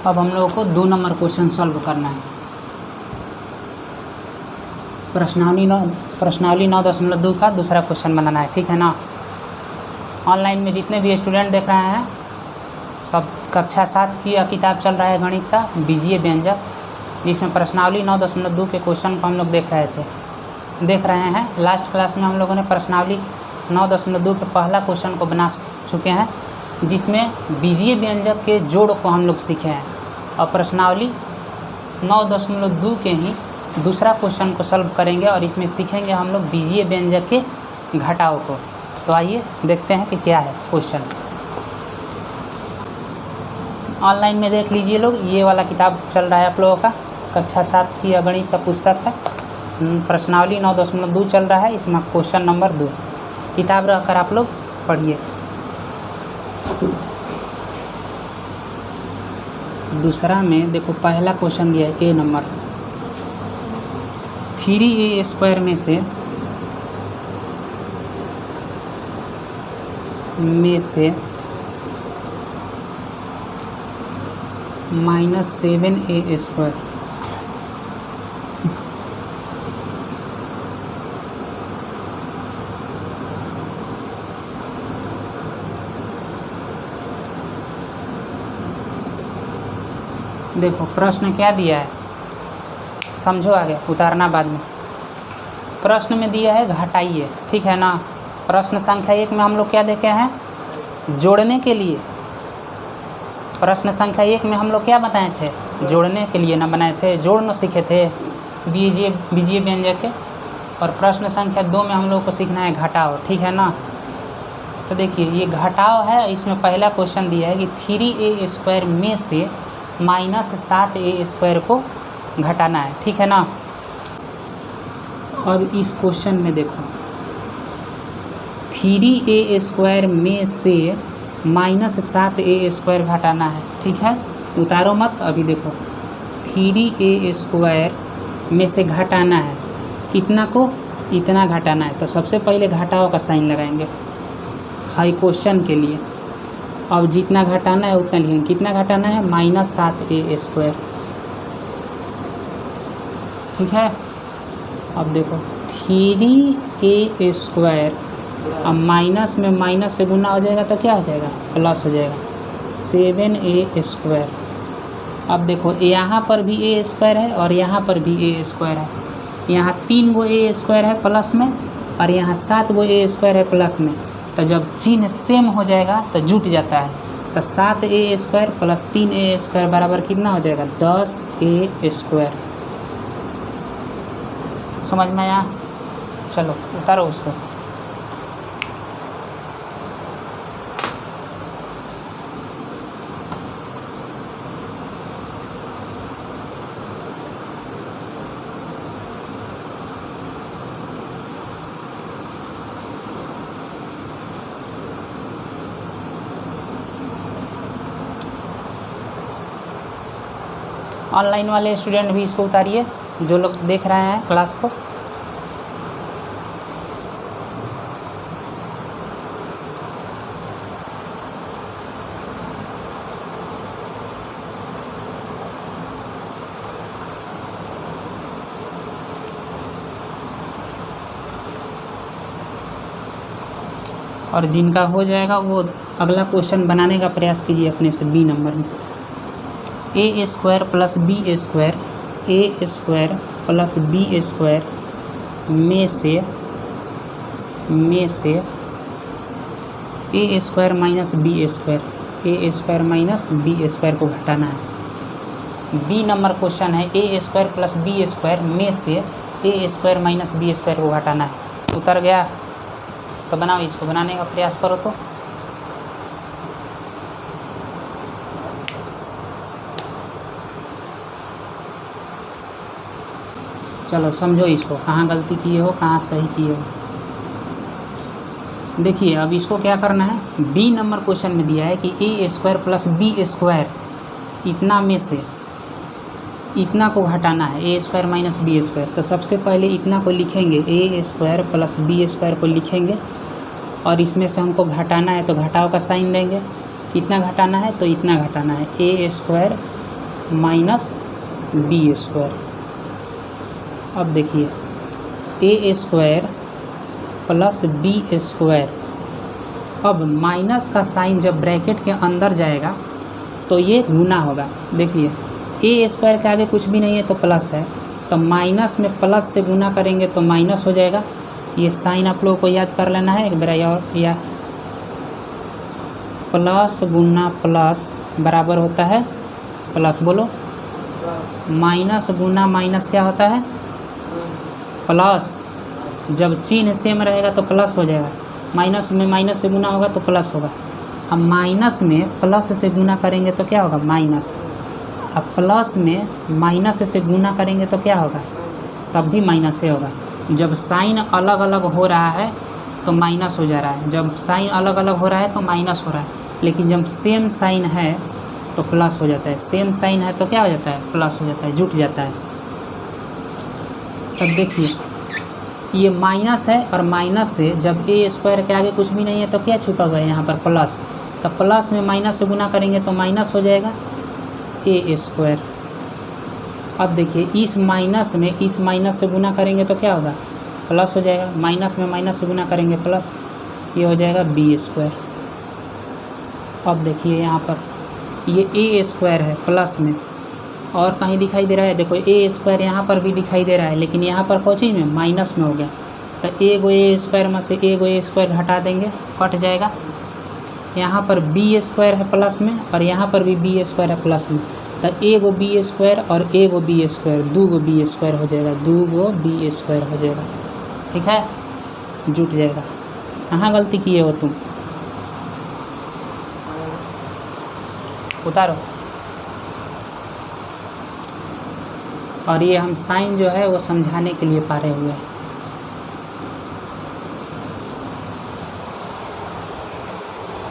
अब हम लोगों को 2 नंबर क्वेश्चन सॉल्व करना है। प्रश्नावली 9.2 का दूसरा क्वेश्चन बनाना है, ठीक है ना। ऑनलाइन में जितने भी स्टूडेंट देख रहे हैं सब कक्षा 7 की किताब चल रहा है गणित का बीजीय व्यंजक, जिसमें प्रश्नावली 9.2 के क्वेश्चन को हम लोग देख रहे हैं। लास्ट क्लास में हम लोगों ने प्रश्नावली 9.2 के पहला क्वेश्चन को बना चुके हैं, जिसमें बीजीय व्यंजक के जोड़ को हम लोग सीखे हैं। और प्रश्नावली 9.2 के ही दूसरा क्वेश्चन को सॉल्व करेंगे और इसमें सीखेंगे हम लोग बीजीय व्यंजक के घटाव को। तो आइए देखते हैं कि क्या है क्वेश्चन। ऑनलाइन में देख लीजिए लोग, ये वाला किताब चल रहा है आप लोगों का, कक्षा 7 की गणित का पुस्तक है। प्रश्नावली 9.2 चल रहा है, इसमें क्वेश्चन नंबर 2 किताब रखकर आप लोग पढ़िए। दूसरा में देखो पहला क्वेश्चन दिया है ए नंबर, 3a² में से -7a²। देखो प्रश्न क्या दिया है, समझो आगे, उतारना बाद में। प्रश्न में दिया है घटाइए, ठीक है ना। प्रश्न संख्या 1 में हम लोग क्या देखे हैं, जोड़ने के लिए। प्रश्न संख्या 1 में हम लोग क्या बताए थे, जोड़ने के लिए ना बनाए थे, जोड़ना सीखे थे बीजीय व्यंजक के। और प्रश्न संख्या 2 में हम लोग को सीखना है घटाव, ठीक है ना। तो देखिए ये घटाव है, इसमें पहला क्वेश्चन दिया है कि 3a² में से -7a² को घटाना है, ठीक है ना। अब इस क्वेश्चन में देखो 3a² में से -7a² घटाना है, ठीक है। उतारो मत, अभी देखो 3a² में से घटाना है, कितना को, इतना घटाना है। तो सबसे पहले घटाव का साइन लगाएंगे हाई क्वेश्चन के लिए। अब जितना घटाना है उतना लिखेंगे, कितना घटाना है, -7a², ठीक है। अब देखो 3a², अब माइनस में माइनस से गुना हो जाएगा तो क्या हो जाएगा, प्लस हो जाएगा, 7a²। अब देखो यहाँ पर भी a² है और यहाँ पर भी a² है। यहाँ 3 गो a² है प्लस में और यहाँ 7 गो a² है प्लस में। तो जब चिन्ह सेम हो जाएगा तो जुट जाता है। तो 7a² प्लस 3a² बराबर कितना हो जाएगा, 10a²। समझ में आया। चलो उतारो उसको। ऑनलाइन वाले स्टूडेंट भी इसको उतारिए, जो लोग देख रहे हैं क्लास को। और जिनका हो जाएगा वो अगला क्वेश्चन बनाने का प्रयास कीजिए अपने से। बी नंबर में a² plus b² a² plus b² में से a² माइनस b² को घटाना है। बी नंबर क्वेश्चन है a² प्लस b² में से a² माइनस b² को घटाना है। उतर गया तो बनाओ, इसको बनाने का प्रयास करो। तो चलो समझो इसको, कहाँ गलती किए हो, कहाँ सही किए हो। देखिए अब इसको क्या करना है, बी नंबर क्वेश्चन में दिया है कि a² प्लस b² इतना में से इतना को घटाना है, a² माइनस b²। तो सबसे पहले इतना को लिखेंगे, a² प्लस b² को लिखेंगे और इसमें से हमको घटाना है तो घटाव का साइन देंगे। कितना घटाना है, तो इतना घटाना है, a² माइनस बी स्क्वायर। अब देखिए a square plus b square. अब माइनस का साइन जब ब्रैकेट के अंदर जाएगा तो ये गुना होगा। देखिए ए स्क्वायर के आगे कुछ भी नहीं है तो प्लस है, तो माइनस में प्लस से गुना करेंगे तो माइनस हो जाएगा। ये साइन आप लोगों को याद कर लेना है एक बार, या प्लस गुना प्लस बराबर होता है प्लस, बोलो माइनस गुना माइनस क्या होता है प्लस। जब चिन्ह सेम रहेगा तो प्लस हो जाएगा, माइनस में माइनस से गुना होगा तो प्लस होगा। अब माइनस में प्लस से गुना करेंगे तो क्या होगा माइनस, अब प्लस में माइनस से गुना करेंगे तो क्या होगा, तब भी माइनस से होगा। जब साइन अलग अलग हो रहा है तो माइनस हो जा रहा है, जब साइन अलग अलग हो रहा है तो माइनस हो रहा है, लेकिन जब सेम साइन है तो प्लस हो जाता है। सेम साइन है तो क्या हो जाता है प्लस हो जाता है, जुट जाता है। तब देखिए ये माइनस है और माइनस से जब ए स्क्वायर के आगे कुछ भी नहीं है तो क्या छुपा हुआ है यहाँ पर प्लस, तब प्लस में माइनस से गुना करेंगे तो माइनस हो जाएगा ए स्क्वायर। अब देखिए इस माइनस में इस माइनस से गुना करेंगे तो क्या होगा प्लस हो जाएगा, माइनस में माइनस से गुना करेंगे प्लस, ये हो जाएगा बी स्क्वायर। अब देखिए यहाँ पर ये ए स्क्वायर है प्लस में, और कहीं दिखाई दे रहा है, देखो ए स्क्वायर यहाँ पर भी दिखाई दे रहा है, लेकिन यहाँ पर कौन चीज़ में माइनस में हो गया, तो ए स्क्वायर में से ए स्क्वायर हटा देंगे, कट जाएगा। यहाँ पर बी स्क्वायर है प्लस में और यहाँ पर भी बी स्क्वायर है प्लस में, तो ए बी स्क्वायर और ए बी स्क्वायर, दो बी स्क्वायर हो जाएगा, दो बी स्क्वायर हो जाएगा। ठीक है, जुट जाएगा। कहाँ गलती किए हो तुम, उतारो। और ये हम साइन जो है वो समझाने के लिए पारे हुए हैं।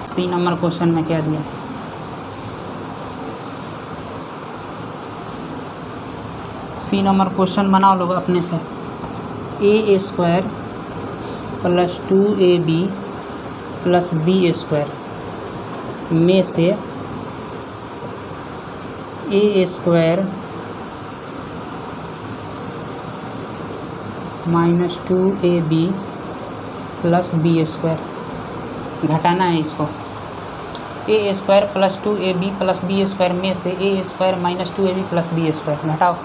सी नंबर क्वेश्चन में क्या दिया, सी नंबर क्वेश्चन बनाओ लोग अपने से। A square plus 2ab plus b square में से a square minus 2ab plus b square घटाना है इसको। A square plus 2ab plus b square में से a square minus 2ab plus b square घटाओ।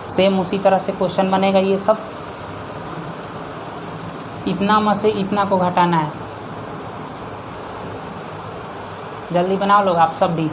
सेम उसी तरह से क्वेश्चन बनेगा ये सब। इतना में से इतना को घटाना है, जल्दी बनाओ लोग आप सब भी।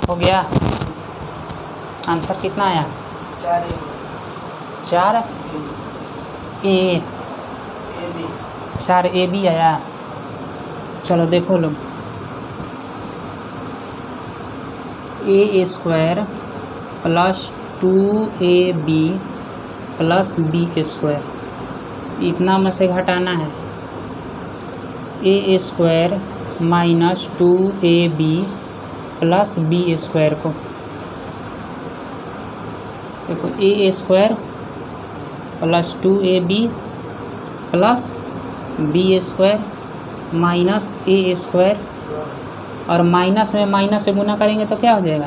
हो गया, आंसर कितना आया 4 ए 4 ए बी आया। चलो देखो लोग, a square plus 2ab plus b square, इतना में से घटाना है a square minus 2ab plus b square को। देखो a square plus 2ab plus b square minus a square, और माइनस में माइनस से गुना करेंगे तो क्या हो जाएगा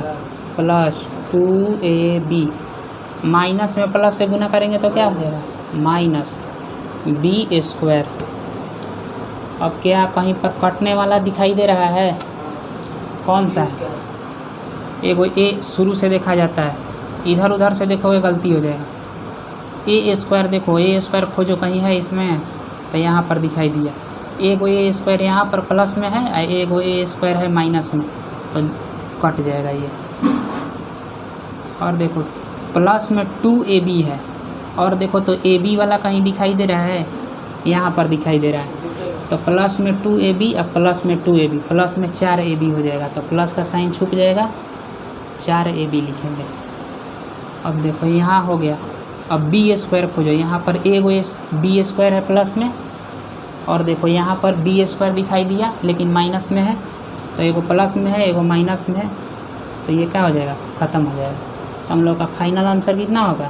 प्लस 2ab माइनस में प्लस से गुना करेंगे तो क्या हो जाएगा माइनस बी स्क्वायर। अब क्या कहीं पर कटने वाला दिखाई दे रहा है, कौन सा है? एगो ए शुरू से देखा जाता है, इधर उधर से देखोगे गलती हो जाएगा। ए स्क्वायर देखो, ए स्क्वायर खोजो कहीं है इसमें, तो यहाँ पर दिखाई दिया। एगो ए स्क्वायर यहाँ पर प्लस में है, एगो ए स्क्वायर है माइनस में, तो कट जाएगा ये। और देखो प्लस में 2ab है, और देखो तो ab वाला कहीं दिखाई दे रहा है, यहाँ पर दिखाई दे रहा है। तो प्लस में 2ab और प्लस में 2ab, प्लस में 4ab हो जाएगा, तो प्लस का साइन छुप जाएगा, 4ab लिखेंगे। अब देखो यहाँ हो गया। अब बी स्क्वायर खोजो, यहाँ पर एगो बी स्क्वायर है प्लस में, और देखो यहाँ पर बी स्क्वायर दिखाई दिया लेकिन माइनस में है, तो एगो प्लस में है एगो माइनस में है, तो ये क्या हो जाएगा ख़त्म हो जाएगा। तो हम लोग का फाइनल आंसर कितना होगा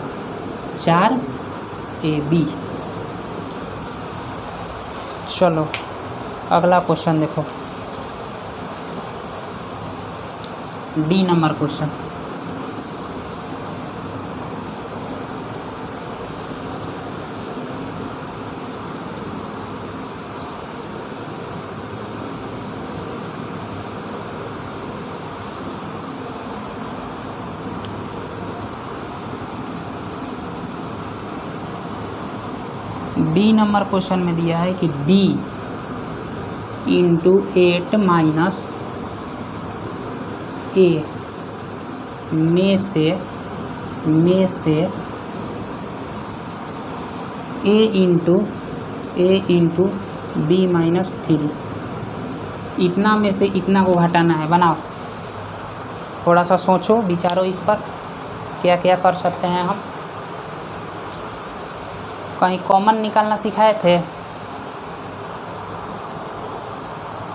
4ab। चलो अगला क्वेश्चन देखो, D number question. D number question में दिया है कि b इंटू 8 माइनस a में से a इंटू b माइनस 3, इतना में से इतना को घटाना है। बनाओ, थोड़ा सा सोचो विचारो इस पर, क्या क्या कर सकते हैं हम। कहीं कॉमन निकालना सिखाए थे,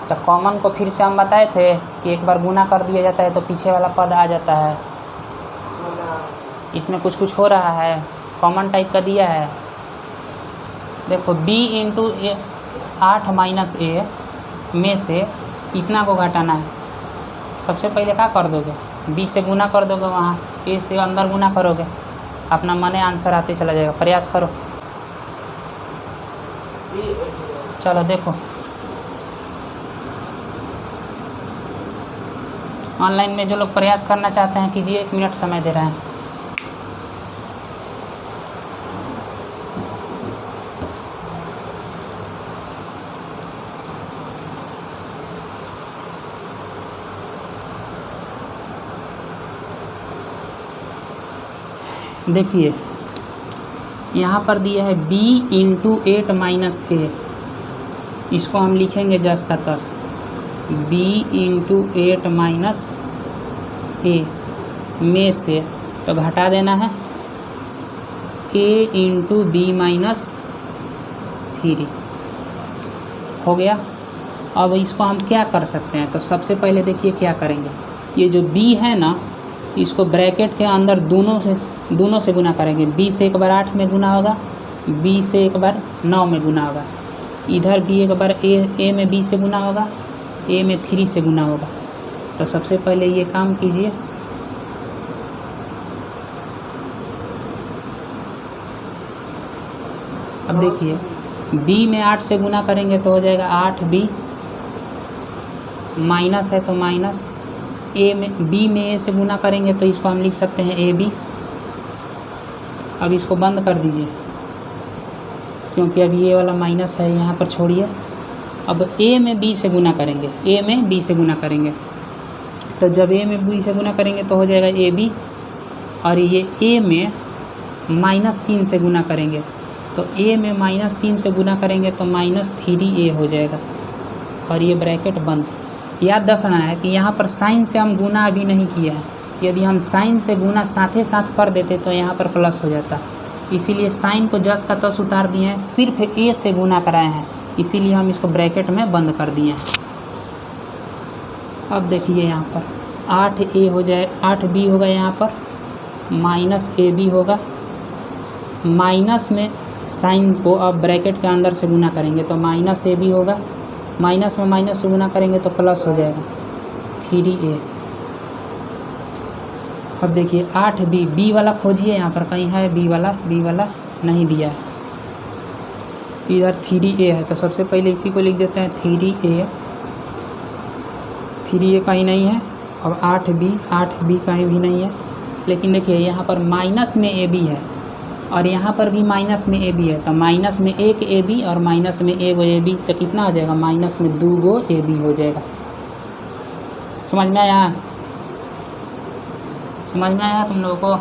तो कॉमन को फिर से हम बताए थे कि एक बार गुना कर दिया जाता है तो पीछे वाला पद आ जाता है। इसमें कुछ कुछ हो रहा है, कॉमन टाइप का दिया है। देखो b इंटू 8 माइनस a में से इतना को घटाना है। सबसे पहले क्या कर दोगे, b से गुना कर दोगे, वहाँ a से अंदर गुना करोगे, अपना मने आंसर आते चला जाएगा। प्रयास करो। चलो देखो, ऑनलाइन में जो लोग प्रयास करना चाहते हैं कीजिए, 1 मिनट समय दे रहे हैं। देखिए यहाँ पर दिया है b इंटू 8 माइनस a, इसको हम लिखेंगे जस का तस, b इंटू 8 माइनस a में से, तो घटा देना है a इंटू बी माइनस 3 हो गया। अब इसको हम क्या कर सकते हैं, तो सबसे पहले देखिए क्या करेंगे, ये जो b है ना, इसको ब्रैकेट के अंदर दोनों से गुना करेंगे। b से एक बार 8 में गुना होगा, b से एक बार 9 में गुना होगा, इधर भी एक बार a में b से गुना होगा, a में 3 से गुना होगा। तो सबसे पहले ये काम कीजिए, अब देखिए b में 8 से गुना करेंगे तो हो जाएगा 8b, माइनस है तो माइनस, b में a से गुना करेंगे तो इसको हम लिख सकते हैं ab। अब इसको बंद कर दीजिए क्योंकि अब ये वाला माइनस है, यहाँ पर छोड़िए। अब a में b से गुना करेंगे, a में b से गुना करेंगे, तो जब a में b से गुना करेंगे तो हो जाएगा ab, और ये a में -3 से गुना करेंगे, तो a में -3 से गुना करेंगे तो -3a हो जाएगा, और ये ब्रैकेट बंद। याद रखना है कि यहाँ पर साइन से हम गुना अभी नहीं किया है, यदि हम साइन से गुना साथ साथ कर देते तो यहाँ पर प्लस हो जाता, इसीलिए साइन को जस का तस उतार दिए हैं, सिर्फ a से गुना कराए हैं, इसीलिए हम इसको ब्रैकेट में बंद कर दिए हैं। अब देखिए यहाँ पर 8a हो जाए, 8b होगा, यहाँ पर -ab होगा, माइनस में साइन को अब ब्रैकेट के अंदर से गुना करेंगे तो -ab होगा, माइनस में माइनस से गुना करेंगे तो प्लस हो जाएगा 3a। अब देखिए 8b, बी वाला खोजिए, यहाँ पर कहीं है बी वाला नहीं दिया है। इधर 3a है, तो सबसे पहले इसी को लिख देते हैं 3a कहीं नहीं है। अब 8b कहीं भी नहीं है। लेकिन देखिए यहाँ पर माइनस में ab है और यहाँ पर भी माइनस में ab है, तो माइनस में एक ab और माइनस में एक ab, तो कितना हो जाएगा, माइनस में 2 ab हो जाएगा। समझ में आया? समझ में आया तुम लोगों को?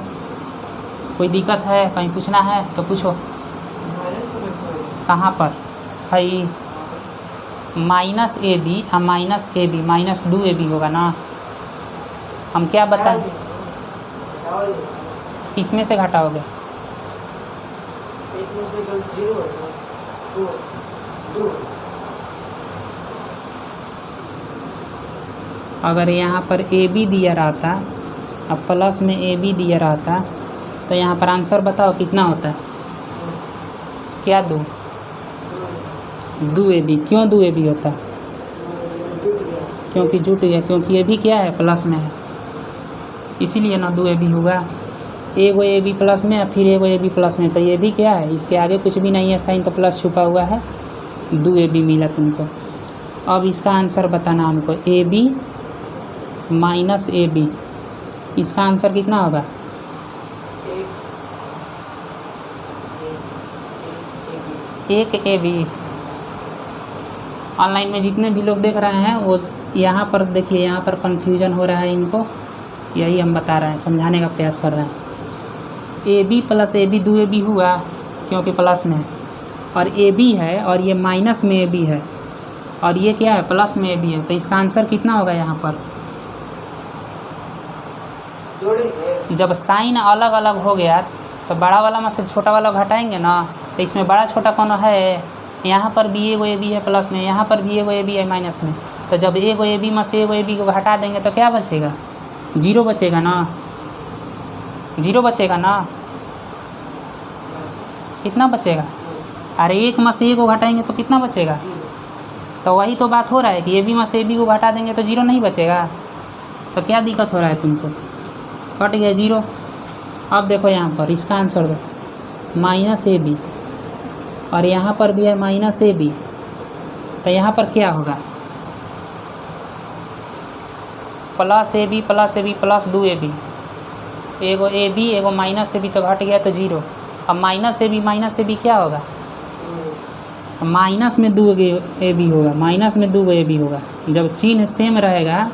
कोई दिक्कत है, कहीं पूछना है तो पूछो। कहाँ पर है? माइनस ab और माइनस ab, माइनस 2ab होगा ना। हम क्या बताएं, किसमें से घटाओगे? अगर यहाँ पर ab दिया रहता अब प्लस में ab दिया रहता तो यहाँ पर आंसर बताओ कितना होता है? क्या 2ab। क्यों 2ab होता? क्योंकि जुट गया, क्योंकि ab क्या है, प्लस में है, इसीलिए ना 2ab होगा। एगो ab प्लस में फिर एगो ab प्लस में, तो ये भी क्या है, इसके आगे कुछ भी नहीं है साइन, तो प्लस छुपा हुआ है, 2ab मिला तुमको। अब इसका आंसर बताना हमको, ab माइनस ab, इसका आंसर कितना होगा? एक ab। ऑनलाइन में जितने भी लोग देख रहे हैं वो यहाँ पर देखिए, यहाँ पर कन्फ्यूजन हो रहा है इनको, यही हम बता रहे हैं, समझाने का प्रयास कर रहे हैं। ab प्लस ab 2ab हुआ क्योंकि प्लस में है, और ab है और ये माइनस में ab है और ये क्या है, प्लस में ab है, तो इसका आंसर कितना होगा? यहाँ पर जब साइन अलग अलग हो गया तो बड़ा वाला में से छोटा वाला घटाएंगे ना, तो इसमें बड़ा छोटा कौन है? यहाँ पर भी एगो ab है प्लस में, यहाँ पर भी एगो ab है माइनस में, तो जब एगो ab में से एगो ab को घटा देंगे तो क्या बचेगा? 0 बचेगा ना, 0 बचेगा ना। कितना बचेगा? अरे एक में से एक को घटाएंगे तो कितना बचेगा? तो वही तो बात हो रहा है कि ab में से ab को घटा देंगे तो 0 नहीं बचेगा। तो क्या दिक्कत हो रहा है तुमको? कट गया 0। अब देखो यहाँ पर इसका आंसर दो, माइनस ab, और यहाँ पर भी है माइनस ab, तो यहाँ पर क्या होगा? प्लस ab प्लस 2ab, एगो ab एगो माइनस ab, तो घट गया तो 0। अब माइनस ab क्या होगा? तो माइनस में 2ab होगा, माइनस में 2ab होगा। जब चिन्ह सेम रहेगा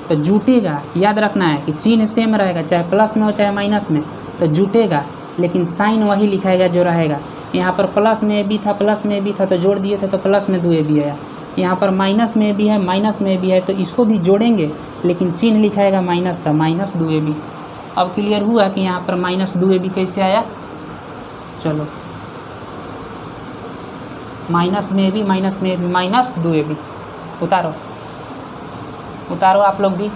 तो जुटेगा, याद रखना है कि चिन्ह सेम रहेगा, चाहे प्लस में हो चाहे माइनस में, तो जुटेगा, लेकिन साइन वही लिखाएगा जो रहेगा। यहाँ पर प्लस में ab था, प्लस में ab था तो जोड़ दिए थे तो प्लस में 2ab आया। यहाँ पर माइनस में ab है, माइनस में ab है, तो इसको भी जोड़ेंगे लेकिन चिन्ह लिखाएगा माइनस का, माइनस 2ab। अब क्लियर हुआ कि यहाँ पर माइनस 2ab कैसे आया? चलो, माइनस में ab माइनस 2ab उतारो आप लोग भी।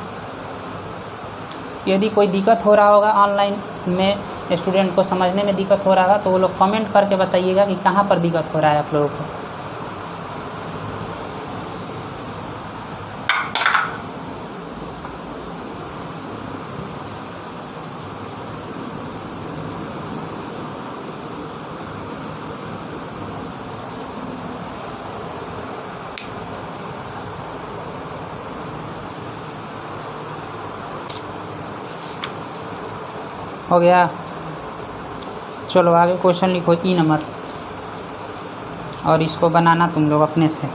यदि कोई दिक्कत हो रहा होगा ऑनलाइन में, स्टूडेंट को समझने में दिक्कत हो रहा है तो वो लोग कमेंट करके बताइएगा कि कहाँ पर दिक्कत हो रहा है आप लोगों को। हो गया? चलो आगे क्वेश्चन लिखो ई नंबर, और इसको बनाना तुम लोग अपने से।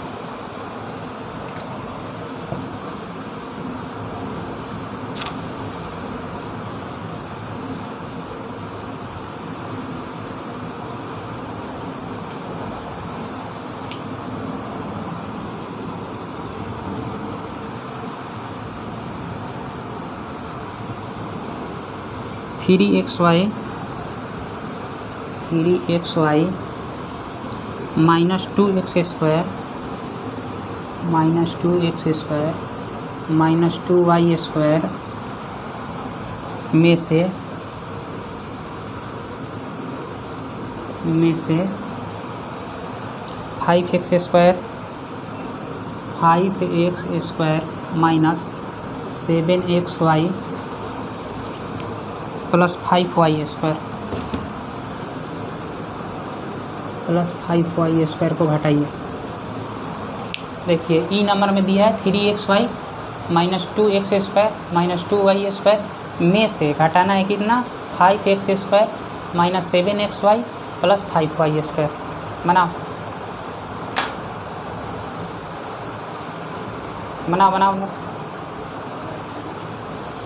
Three x y minus 2x square minus 2y square में से 5x square minus 7xy plus 5y² plus 5y² को घटाइए। देखिए ई नंबर में दिया है 3xy minus 2x² minus 2y² में से घटाना है कितना 5x² minus 7xy plus 5y²। बनाओ बनाओ बनाओ।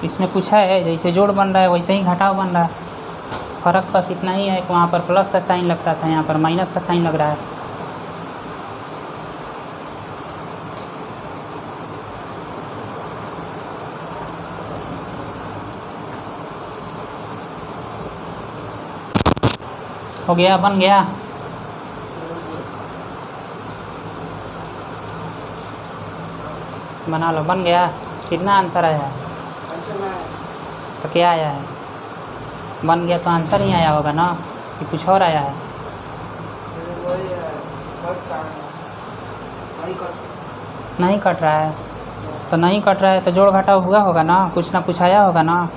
इसमें कुछ है, जैसे जोड़ बन रहा है वैसे ही घटाव बन रहा है। फ़र्क बस इतना ही है कि वहाँ पर प्लस का साइन लगता था, यहाँ पर माइनस का साइन लग रहा है। हो गया, बन गया। बना लो, बन गया। कितना आंसर आया है? तो क्या आया है? बन गया तो आंसर ही आया होगा ना, कि कुछ और आया है? नहीं कट रहा है तो नहीं कट रहा है तो जोड़ घटाव हुआ होगा ना, कुछ ना कुछ आया होगा ना।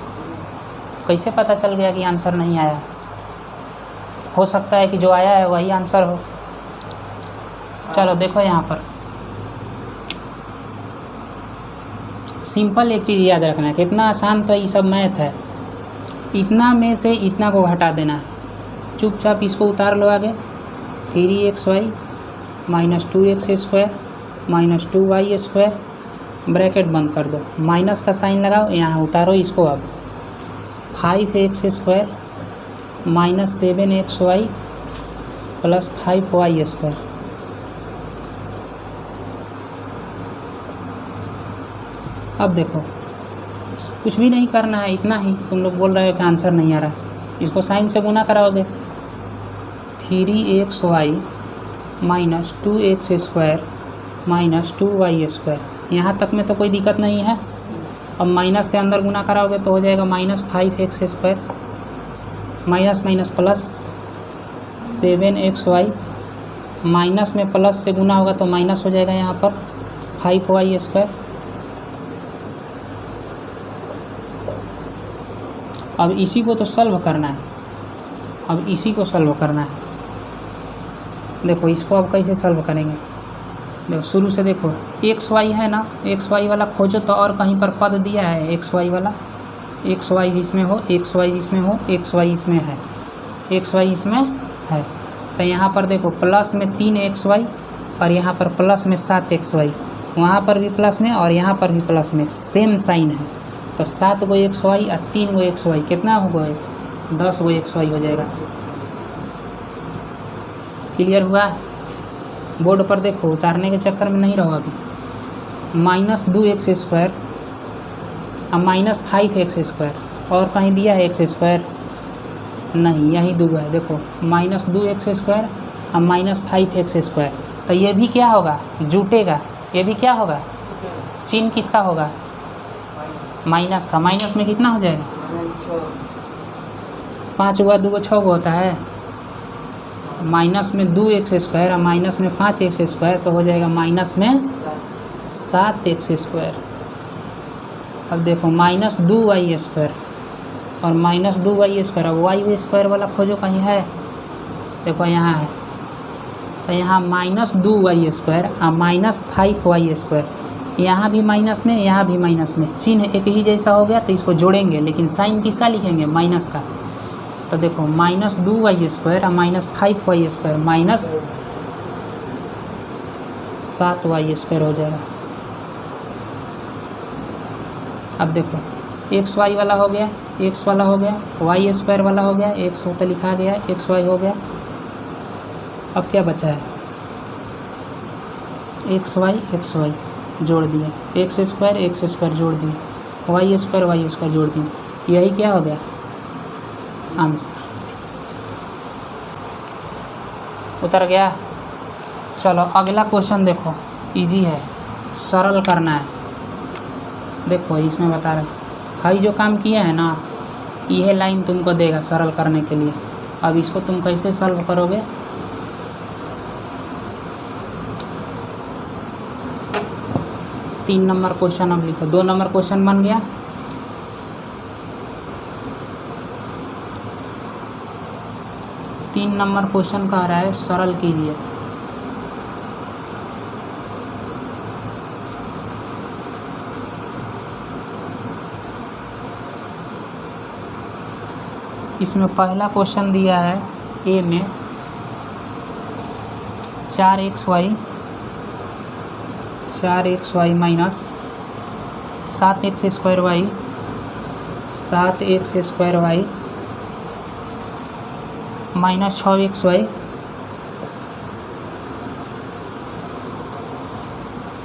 कैसे पता चल गया कि आंसर नहीं आया? हो सकता है कि जो आया है वही आंसर हो। चलो देखो यहाँ पर सिंपल एक चीज़ याद रखना है, कितना आसान तो ये सब मैथ है। इतना में से इतना को घटा देना, चुपचाप इसको उतार लो आगे। 3xy minus 2x² minus 2y² bracket बंद कर दो, माइनस का साइन लगाओ, यहाँ उतारो इसको। अब 5x² minus 7xy plus 5y²। अब देखो कुछ भी नहीं करना है, इतना ही। तुम लोग बोल रहे हो कि आंसर नहीं आ रहा, इसको साइन से गुना कराओगे। 3xy minus 2x² minus 2y²। यहाँ तक में तो कोई दिक्कत नहीं है। अब माइनस से अंदर गुना कराओगे तो हो जाएगा minus 5x² minus minus plus 7xy, minus में प्लस से गुना होगा तो माइनस हो जाएगा यहाँ पर 5y²। अब इसी को तो सॉल्व करना है, अब इसी को सॉल्व करना है। देखो इसको अब कैसे सॉल्व करेंगे, देखो शुरू से देखो। xy है ना, xy वाला खोजो तो और कहीं पर पद दिया है xy वाला, xy जिसमें हो, xy जिसमें हो, xy इसमें है, xy इसमें है। तो यहाँ पर देखो प्लस में 3xy और यहाँ पर प्लस में 7xy, वहाँ पर भी प्लस में और यहाँ पर भी प्लस में, सेम साइन है। तो 7 गो xy और 3 गो xy कितना हो गए? 10 गो xy हो जाएगा। क्लियर हुआ? बोर्ड पर देखो, उतारने के चक्कर में नहीं रहो अभी। माइनस 2x² और माइनस 5x², और कहीं दिया है x² नहीं, यही दो है। देखो माइनस 2x² और माइनस 5x²। तो ये भी क्या होगा? जुटेगा। ये भी क्या होगा? चिन्ह किसका होगा? माइनस का। माइनस में कितना हो जाएगा? 5 हुआ, 2 को 6 को होता है। माइनस में 2x² और माइनस में 5x², तो हो जाएगा माइनस में 7x²। अब देखो माइनस 2y² और माइनस 2y²। अब y² वाला खोजो, कहीं है? देखो यहाँ है। तो यहाँ माइनस 2y² और माइनस 5y², यहाँ भी माइनस में, यहाँ भी माइनस में, चिन्ह एक ही जैसा हो गया तो इसको जोड़ेंगे, लेकिन साइन किसका लिखेंगे? माइनस का। तो देखो माइनस 2y² और माइनस 5y² माइनस 7y² हो जाएगा। अब देखो xy वाला हो गया, x वाला हो गया, y² वाला हो गया, x तो लिखा गया, xy हो गया। अब क्या बचा है? xy जोड़ दिए, x² जोड़ दिए, y² जोड़ दिए, यही क्या हो गया? आंसर। उतर गया। चलो अगला क्वेश्चन देखो, इजी है, सरल करना है। देखो इसमें बता रहे भाई जो काम किया है ना, यह लाइन तुमको देगा सरल करने के लिए। अब इसको तुम कैसे सॉल्व करोगे? तीन नंबर क्वेश्चन अब लिखो। 2 नंबर क्वेश्चन बन गया। 3 नंबर क्वेश्चन कह रहा है सरल कीजिए। इसमें पहला क्वेश्चन दिया है ए में 4xy minus 7x² y minus 6xy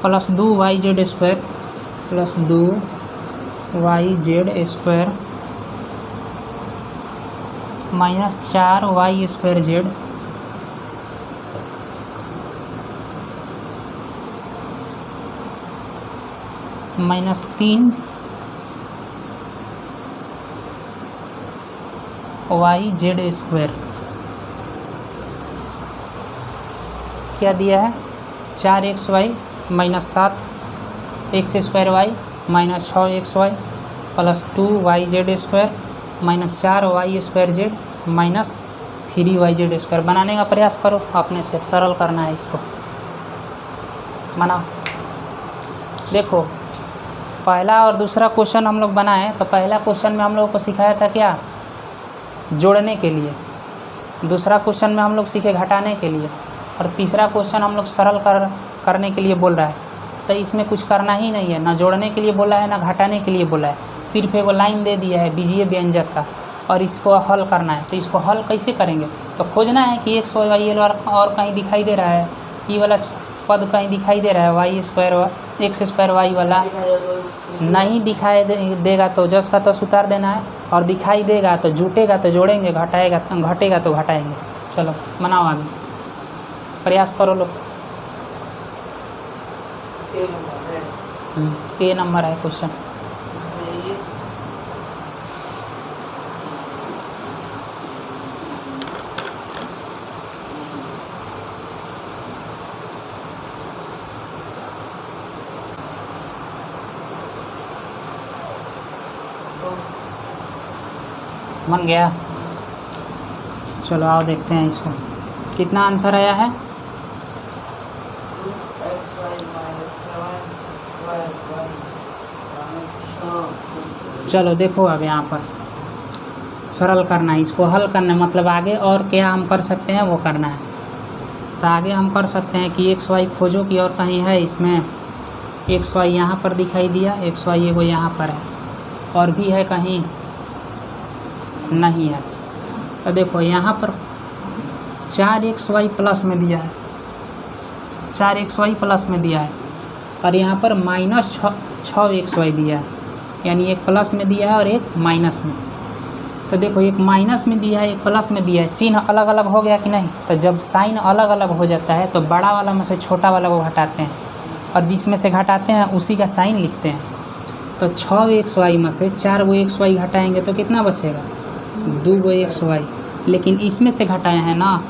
plus 2yz² plus 2yz² minus 4y² minus 3yz²। क्या दिया है? 4xy minus 7x² minus 6xy plus 2yz² minus 4y² minus 3yz²। बनाने का प्रयास करो, अपने से सरल करना है इसको। बनाओ। देखो पहला और दूसरा क्वेश्चन हम लोग बनाए तो पहला क्वेश्चन में हम लोग को सिखाया था क्या, जोड़ने के लिए। दूसरा क्वेश्चन में हम लोग सीखे घटाने के लिए, और तीसरा क्वेश्चन हम लोग सरल करने के लिए बोल रहा है। तो इसमें कुछ करना ही नहीं है, ना जोड़ने के लिए बोला है ना घटाने के लिए बोला है। सिर्फ एक लाइन दे दिया है बीजीय व्यंजक का, और इसको हल करना है। तो इसको हल कैसे करेंगे, तो खोजना है कि x y और कहीं दिखाई दे रहा है, ये वाला पद कहीं दिखाई दे रहा है, x² वाला नहीं दिखाई देगा तो जस का तस उतार देना है, और दिखाई देगा तो जुटेगा तो जोड़ेंगे, घटेगा तो घटाएंगे। चलो बनाओ आगे, प्रयास करो लोग। ए नंबर है क्वेश्चन। बन गया। चलो आओ देखते हैं इसको कितना आंसर आया है। चलो देखो अब यहाँ पर सरल करना है, इसको हल करना है, मतलब आगे और क्या हम कर सकते हैं वो करना है। तो आगे हम कर सकते हैं कि एक्स वाई खोजो कि और कहीं है इसमें। एक्स वाई यहाँ पर दिखाई दिया, एक्स वाई वो यहाँ पर है, और भी है कहीं नहीं है। तो देखो यहाँ पर 4xy प्लस में दिया है, 4xy प्लस में दिया है, और यहाँ पर माइनस 6xy दिया है, यानी एक प्लस में दिया है और एक माइनस में। तो देखो एक माइनस में दिया है, एक प्लस में दिया है, चिन्ह अलग अलग हो गया कि नहीं। तो जब साइन अलग अलग हो जाता है तो बड़ा वाला में से छोटा वाला को घटाते हैं, और जिसमें से घटाते हैं उसी का साइन लिखते हैं। तो 6xy में से 4xy घटाएंगे तो कितना बचेगा, 2xy। लेकिन इसमें से घटाए हैं ना,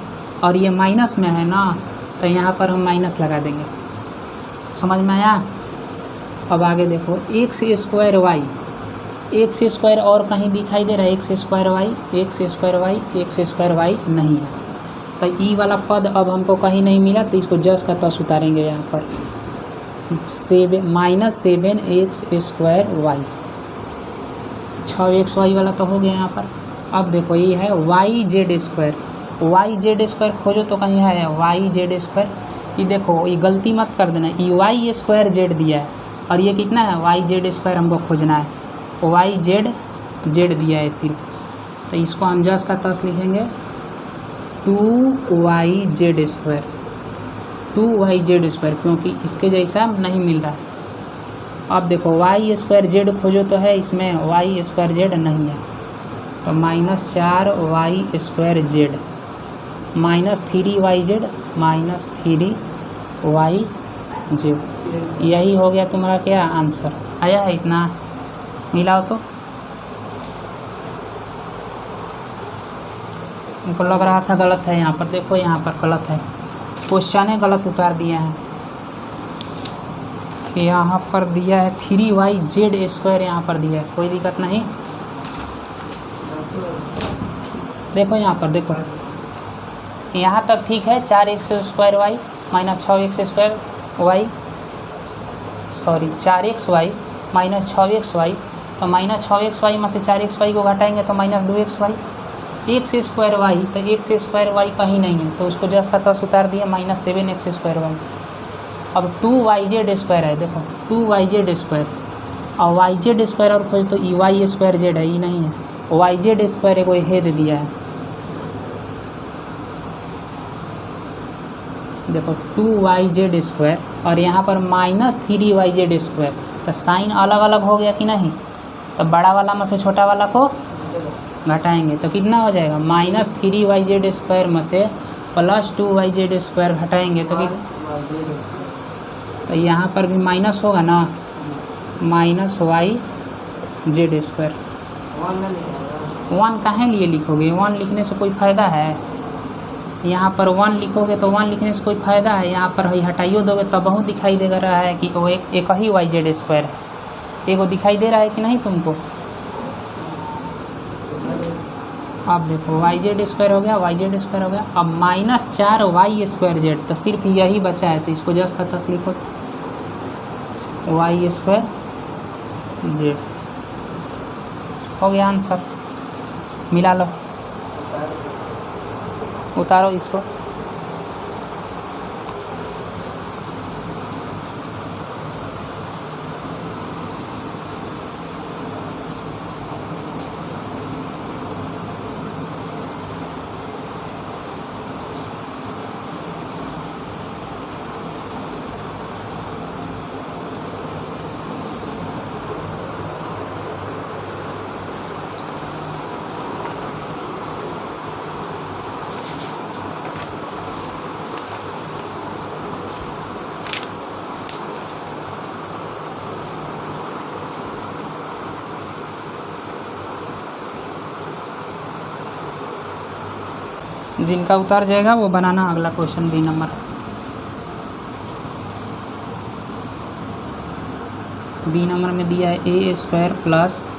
और ये माइनस में है ना, तो यहाँ पर हम माइनस लगा देंगे। समझ में आया। अब आगे देखो x² y और कहीं दिखाई दे रहा है, x² y नहीं है। तो ई वाला पद अब हमको कहीं नहीं मिला, तो इसको जस का तस उतारेंगे यहाँ पर। -7x² y, 6xy वाला तो हो गया यहाँ पर। अब देखो ये है yz² खोजो तो कहीं है yz²। ये देखो ये गलती मत कर देना, ये y² दिया है, और ये कितना है yz² हमको खोजना है, yz दिया है सिर्फ। तो इसको हम जस का तस लिखेंगे 2yz², क्योंकि इसके जैसा नहीं मिल रहा है। अब देखो y² खोजो तो है, इसमें y² नहीं है, तो -4y² -3yz यही हो गया तुम्हारा क्या आंसर आया है। इतना मिलाओ तो उनको लग रहा था गलत है, यहाँ पर देखो यहाँ पर गलत है, क्वेश्चन गलत उतार दिए हैं। यहाँ पर दिया है 3yz², यहाँ पर दिया है, कोई दिक्कत नहीं। देखो यहाँ पर देखो यहाँ तक ठीक है। 4x² y minus 6x² y, sorry 4xy minus 6xy, तो माइनस 6xy में से 4xy को घटाएंगे तो माइनस 2xy। x² वाई, तो x² वाई कहीं नहीं है तो उसको जस का तस उतार दिया, माइनस 7x² वाई। अब 2yz² है, देखो 2yz² और yz² और खोज तो y² है, ये नहीं है। yz² एक हेद दिया है, देखो 2yz² और यहाँ पर माइनस 3yz², तो साइन अलग अलग हो गया कि नहीं, तो बड़ा वाला में से छोटा वाला को घटाएंगे तो कितना हो जाएगा, माइनस 3yz² में से प्लस 2yz² घटाएंगे तो तो यहाँ पर भी माइनस होगा ना, माइनस yz²। 1 काहे लिए लिखोगे, 1 लिखने से कोई फ़ायदा है, यहाँ पर 1 लिखोगे तो 1 लिखने से कोई फ़ायदा है, यहाँ पर हटाइयो दोगे तब बहुत दिखाई दे रहा है कि वो एक ही yz² है। एगो दिखाई दे रहा है कि नहीं तुमको, अब देखो yz² हो गया, yz² हो गया। अब माइनस 4y²z, तो सिर्फ यही बचा है तो इसको जस का तस लिखो, y² z हो गया आंसर। मिला लो, उतारो इसको। जिनका उतर जाएगा वो बनाना अगला question b number. B number में दिया है a² plus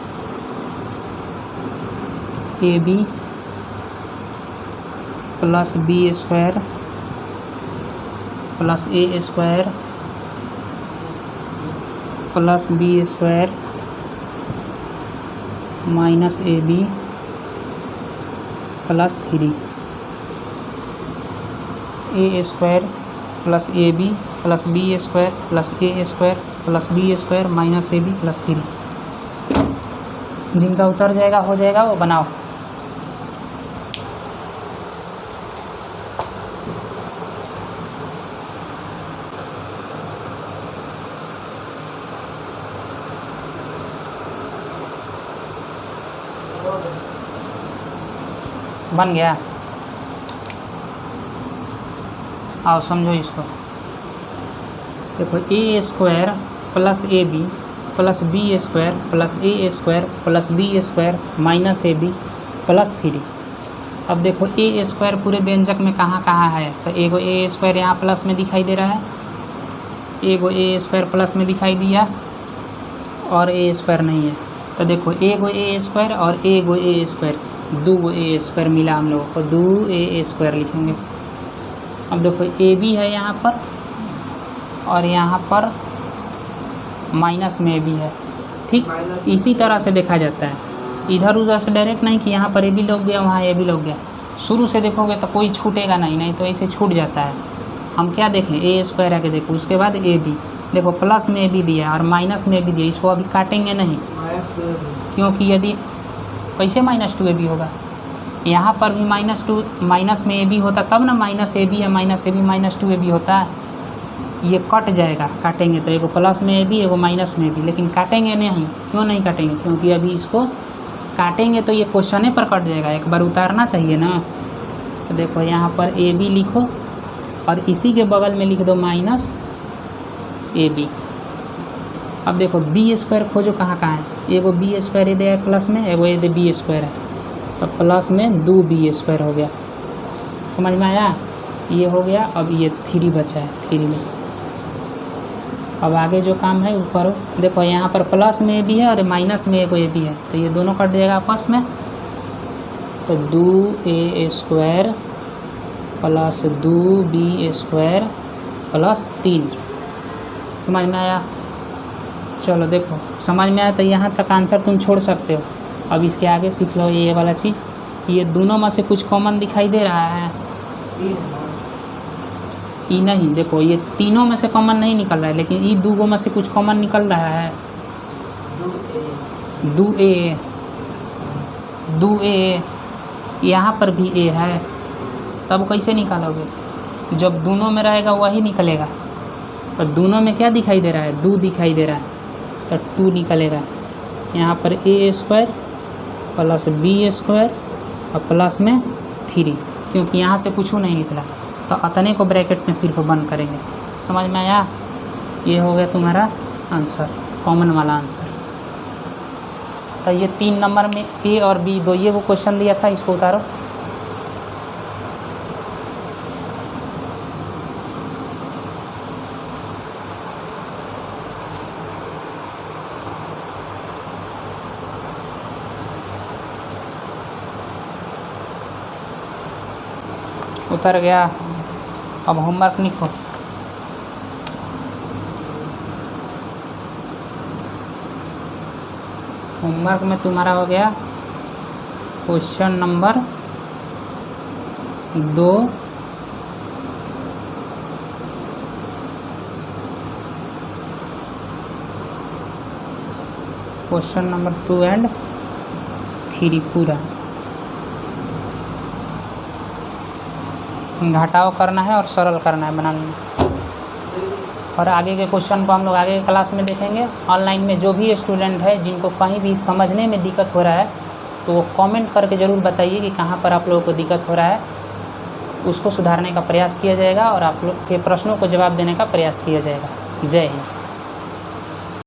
ab plus b² plus a² plus b² minus ab plus 3, a² plus ab plus b² plus a² plus b² minus ab plus 3। जिनका उतर जाएगा हो जाएगा वो बनाओ। बन गया, आओ समझो इसको। देखो a² plus ab plus b² plus a² plus b² minus ab plus 3। अब देखो a² पूरे व्यंजक में कहाँ कहाँ है, तो एगो a² यहाँ प्लस में दिखाई दे रहा है, एगो a² प्लस में दिखाई दिया और a² नहीं है। तो देखो एगो a² और एगो a², 2 a² मिला हम लोगों को, 2 a² लिखेंगे। अब देखो ए बी है यहाँ पर और यहाँ पर माइनस में भी है, ठीक। इसी तरह से देखा जाता है, इधर उधर से डायरेक्ट नहीं कि यहाँ पर ए बी लग गया वहाँ ए बी लग गया। शुरू से देखोगे तो कोई छूटेगा नहीं, नहीं तो ऐसे छूट जाता है। हम क्या देखें, a² आके देखो, उसके बाद ए बी, देखो प्लस में ए बी दिया और माइनस में ए बी दिया, इसको अभी काटेंगे नहीं, क्योंकि यदि कैसे माइनस 2ab होगा, यहाँ पर भी माइनस में ab होता तब ना माइनस ab है, माइनस ab माइनस 2ab होता है, ये कट जाएगा काटेंगे तो, एगो प्लस में ab एगो माइनस में ab, लेकिन काटेंगे नहीं। क्यों नहीं काटेंगे, क्योंकि अभी इसको काटेंगे तो ये क्वेश्चन पर कट जाएगा, एक बार उतारना चाहिए ना। तो देखो यहाँ पर ab लिखो और इसी के बगल में लिख दो माइनस ab। अब देखो b² खोजो कहाँ कहाँ है, एगो b² ये दिया है प्लस में, एगो ये b² है, तो प्लस में 2 b² हो गया। समझ में आया, ये हो गया। अब ये 3 बचा है, 3 में अब आगे जो काम है वो करो। देखो यहाँ पर प्लस में भी है और माइनस में एगो भी है, तो ये दोनों कट जाएगा आपस में, तो 2a² प्लस 2b² प्लस 3। समझ में आया? चलो देखो समझ में आया तो यहाँ तक आंसर तुम छोड़ सकते हो। अब इसके आगे सीख लो ये वाला चीज़। ये दोनों में से कुछ कॉमन दिखाई दे रहा है? ई नहीं, देखो ये तीनों में से कॉमन नहीं निकल रहा है, लेकिन ई दो में से कुछ कॉमन निकल रहा है। 2a यहाँ पर भी a है, तब कैसे निकालोगे? जब दोनों में रहेगा वही निकलेगा। तो दोनों में क्या दिखाई दे रहा है? 2 दिखाई दे रहा है, तो 2 निकलेगा। यहाँ पर a² प्लस b² और प्लस में 3, क्योंकि यहाँ से कुछ नहीं निकला तो अतने को ब्रैकेट में सिर्फ बंद करेंगे। समझ में आया? ये हो गया तुम्हारा आंसर, कॉमन वाला आंसर। तो ये 3 नंबर में a और b दो ये वो क्वेश्चन दिया था, इसको उतारो। उतर गया। अब होमवर्क लिखो। होमवर्क में तुम्हारा हो गया question number 2, question number 2 and 3 पूरा घटाव करना है और सरल करना है बनाने में। और आगे के क्वेश्चन को हम लोग आगे के क्लास में देखेंगे। ऑनलाइन में जो भी स्टूडेंट है जिनको कहीं भी समझने में दिक्कत हो रहा है तो वो कमेंट करके ज़रूर बताइए कि कहाँ पर आप लोगों को दिक्कत हो रहा है, उसको सुधारने का प्रयास किया जाएगा और आप लोग के प्रश्नों को जवाब देने का प्रयास किया जाएगा। जय हिंद।